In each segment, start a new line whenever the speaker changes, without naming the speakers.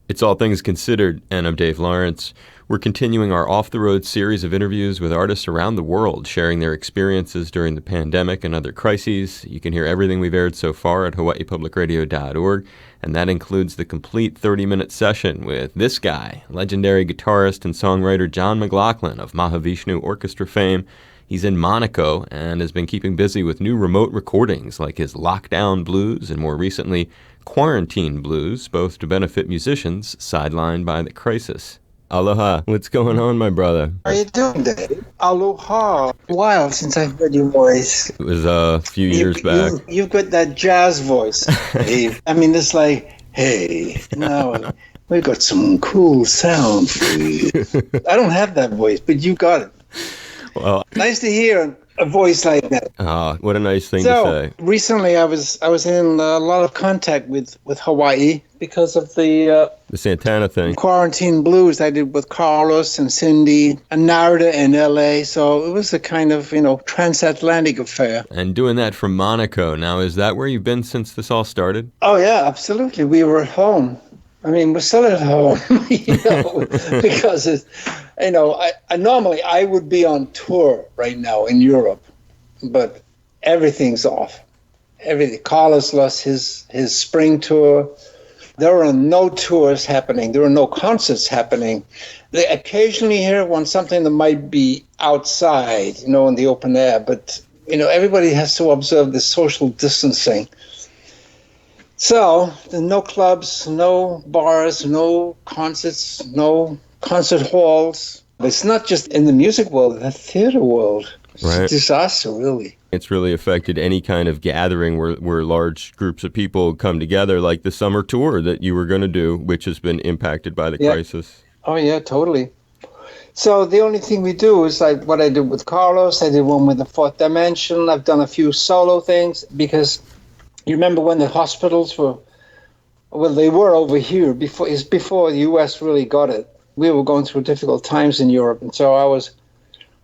It's All Things Considered, and I'm Dave Lawrence. We're continuing our off-the-road series of interviews with artists around the world, sharing their experiences during the pandemic and other crises. You can hear everything we've aired so far at hawaiipublicradio.org, and that includes the complete 30-minute session with this guy, legendary guitarist and songwriter John McLaughlin of Mahavishnu Orchestra fame. He's in Monaco and has been keeping busy with new remote recordings like his Lockdown Blues and more recently Quarantine Blues, both to benefit musicians sidelined by the crisis. Aloha. What's going on, my brother?
How are you doing, Dave? Aloha. A while since I heard your voice.
It was a few years back.
You've got that jazz voice, Dave. I mean, it's like, hey, now we got some cool sound for you. I don't have that voice, but you got it.
Well,
nice to hear a voice like that.
What a nice thing to say.
Recently I was in a lot of contact with Hawaii because of the
Santana thing.
Quarantine Blues I did with Carlos and Cindy and Narda in LA. So it was a kind of, transatlantic affair.
And doing that from Monaco. Now, is that where you've been since this all started?
Oh, yeah, absolutely. We were at home. I mean, we're still at home, because it's, I normally I would be on tour right now in Europe, but everything's off. Everything. Carlos lost his spring tour. There are no tours happening. There are no concerts happening. They occasionally hear one something that might be outside, in the open air, but everybody has to observe the social distancing. So, there's no clubs, no bars, no concerts, no concert halls. But it's not just in the music world, the theater world. It's a disaster, really.
It's really affected any kind of gathering where large groups of people come together, like the summer tour that you were going to do, which has been impacted by the crisis. Oh,
yeah, totally. So the only thing we do is like what I did with Carlos. I did one with the Fourth Dimension. I've done a few solo things because... You remember when the hospitals they were over here before the U.S. really got it. We were going through difficult times in Europe. And so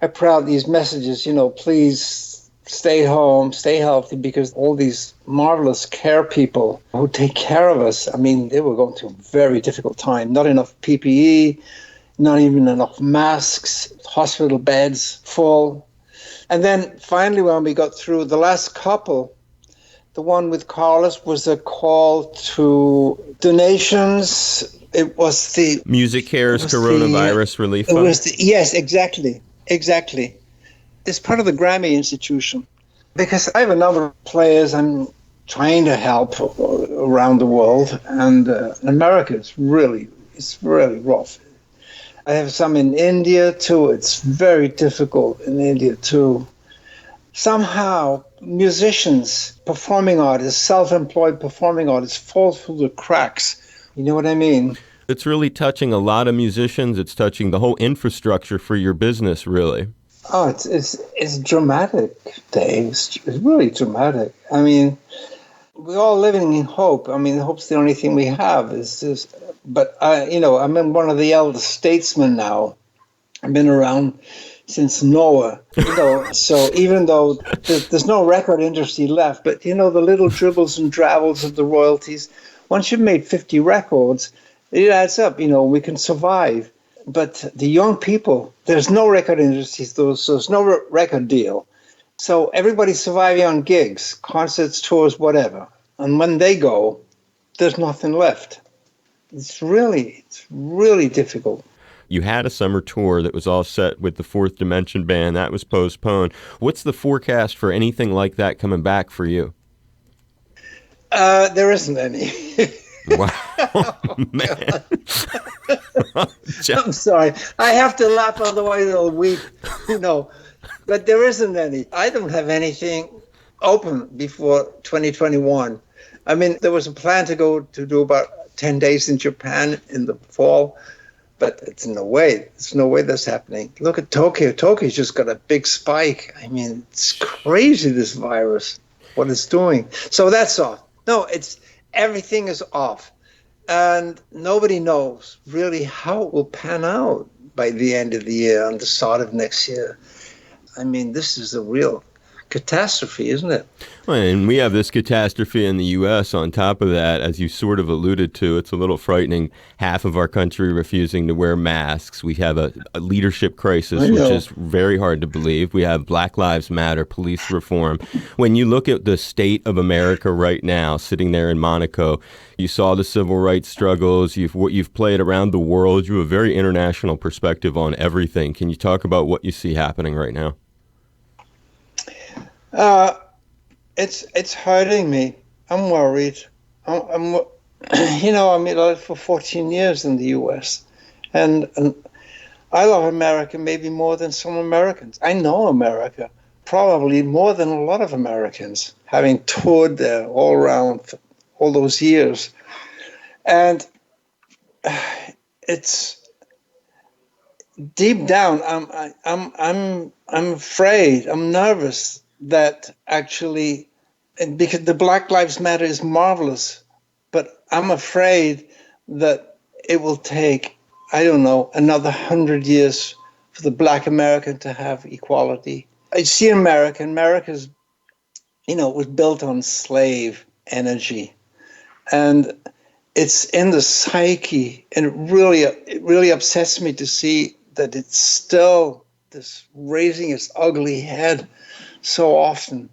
I put out these messages, please stay home, stay healthy, because all these marvelous care people who take care of us, I mean, they were going through a very difficult time. Not enough PPE, not even enough masks, hospital beds full. And then finally, when we got through the last couple, the one with Carlos was a call to donations. It was the...
Music Cares Coronavirus Relief Fund?
Yes, exactly. It's part of the Grammy Institution. Because I have a number of players I'm trying to help around the world. And America is really rough. I have some in India, too. It's very difficult in India, too. Somehow, musicians, performing artists, self-employed performing artists fall through the cracks. You know what I mean?
It's really touching a lot of musicians. It's touching the whole infrastructure for your business, really.
Oh, it's dramatic, Dave. It's really dramatic. I mean, we're all living in hope. I mean, hope's the only thing we have. But I'm one of the elder statesmen now. I've been around since Noah, so even though there's no record industry left, but the little dribbles and drabbles of the royalties, once you've made 50 records, it adds up, we can survive. But the young people, there's no record industry, so there's no record deal. So everybody's surviving on gigs, concerts, tours, whatever. And when they go, there's nothing left. It's really difficult.
You had a summer tour that was all set with the Fourth Dimension band. That was postponed. What's the forecast for anything like that coming back for you?
There isn't any.
Wow, man.
I'm sorry. I have to laugh, otherwise I'll weep. But there isn't any. I don't have anything open before 2021. I mean, there was a plan to go to do about 10 days in Japan in the fall. But it's no way. There's no way that's happening. Look at Tokyo. Tokyo's just got a big spike. I mean, it's crazy, this virus, what it's doing. So that's off. No, everything is off. And nobody knows really how it will pan out by the end of the year and the start of next year. I mean, this is a real catastrophe, isn't it?
Well, and we have this catastrophe in the U.S. on top of that, as you sort of alluded to. It's a little frightening. Half of our country refusing to wear masks. We have a leadership crisis, which is very hard to believe. We have Black Lives Matter, police reform. When you look at the state of America right now, sitting there in Monaco, you saw the civil rights struggles. You've played around the world. You have a very international perspective on everything. Can you talk about what you see happening right now?
It's hurting me. I'm worried. I'm you know, I lived for 14 years in the U.S. and I love America maybe more than some Americans. I know America probably more than a lot of Americans, having toured there all around for all those years. And it's deep down. I'm afraid. I'm nervous that actually, and because the Black Lives Matter is marvelous, but I'm afraid that it will take, I don't know, another 100 years for the Black American to have equality. I see America's, was built on slave energy, and it's in the psyche, and it really upsets me to see that it's still this raising its ugly head so often.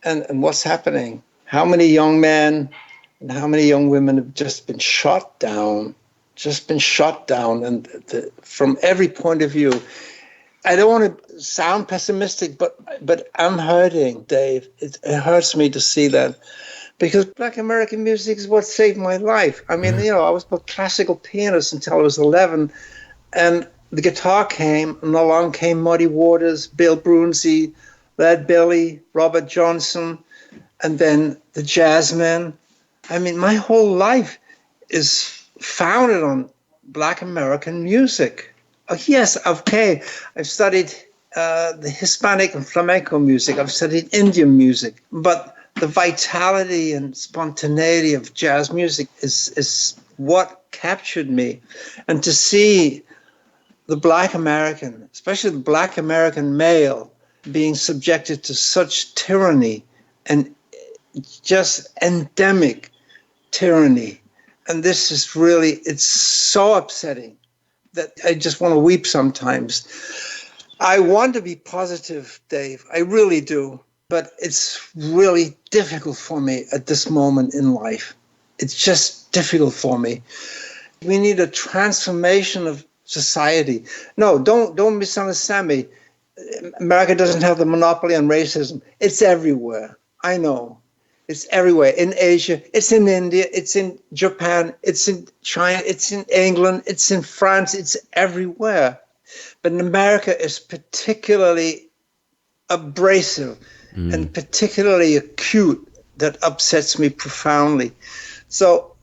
And what's happening? How many young men and how many young women have just been shot down, and from every point of view. I don't want to sound pessimistic, but I'm hurting, Dave. It hurts me to see that, because Black American music is what saved my life. I mean, I was a classical pianist until I was 11, and the guitar came, and along came Muddy Waters, Bill Brunsey, Lead Belly, Robert Johnson, and then the jazzmen. I mean, my whole life is founded on Black American music. Oh, yes, okay. I've studied the Hispanic and flamenco music. I've studied Indian music. But the vitality and spontaneity of jazz music is what captured me. And to see the Black American, especially the Black American male, being subjected to such tyranny and just endemic tyranny. And this is really, it's so upsetting that I just want to weep sometimes. I want to be positive, Dave. I really do. But it's really difficult for me at this moment in life. It's just difficult for me. We need a transformation of society. No, don't misunderstand me. America doesn't have the monopoly on racism. It's everywhere. I know. It's everywhere. In Asia, it's in India, it's in Japan, it's in China, it's in England, it's in France, it's everywhere. But in America is particularly abrasive and particularly acute, that upsets me profoundly. So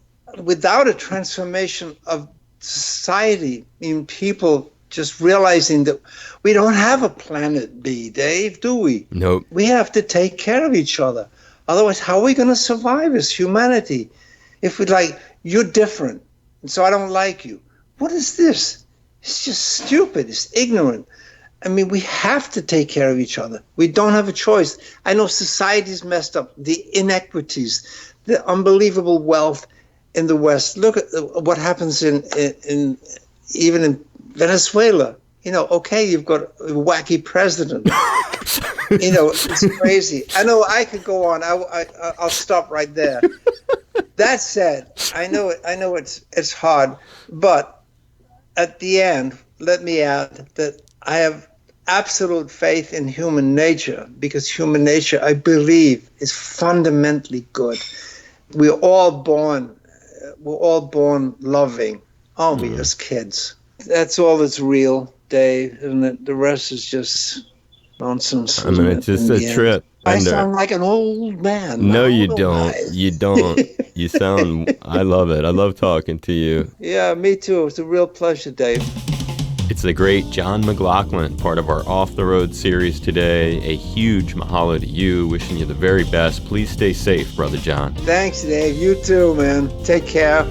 without a transformation of society, people just realizing that we don't have a planet B, Dave, do we?
Nope.
We have to take care of each other. Otherwise, how are we going to survive as humanity? If we're you're different, and so I don't like you. What is this? It's just stupid. It's ignorant. I mean, we have to take care of each other. We don't have a choice. I know society's messed up. The inequities, the unbelievable wealth in the West. Look at what happens in even in Venezuela. Okay, you've got a wacky president. It's crazy. I know I could go on. I'll stop right there. That said, I know it's hard, but at the end, let me add that I have absolute faith in human nature, because human nature, I believe, is fundamentally good. We're all born loving, aren't we, as kids? That's all that's real, Dave, isn't it? The rest is just nonsense.
I mean, it's just a trip.
I sound like an old man.
No, you don't. You don't. You sound, I love it. I love talking to you.
Yeah, me too. It's a real pleasure, Dave.
It's the great John McLaughlin, part of our Off the Road series today. A huge mahalo to you. Wishing you the very best. Please stay safe, Brother John.
Thanks, Dave. You too, man. Take care.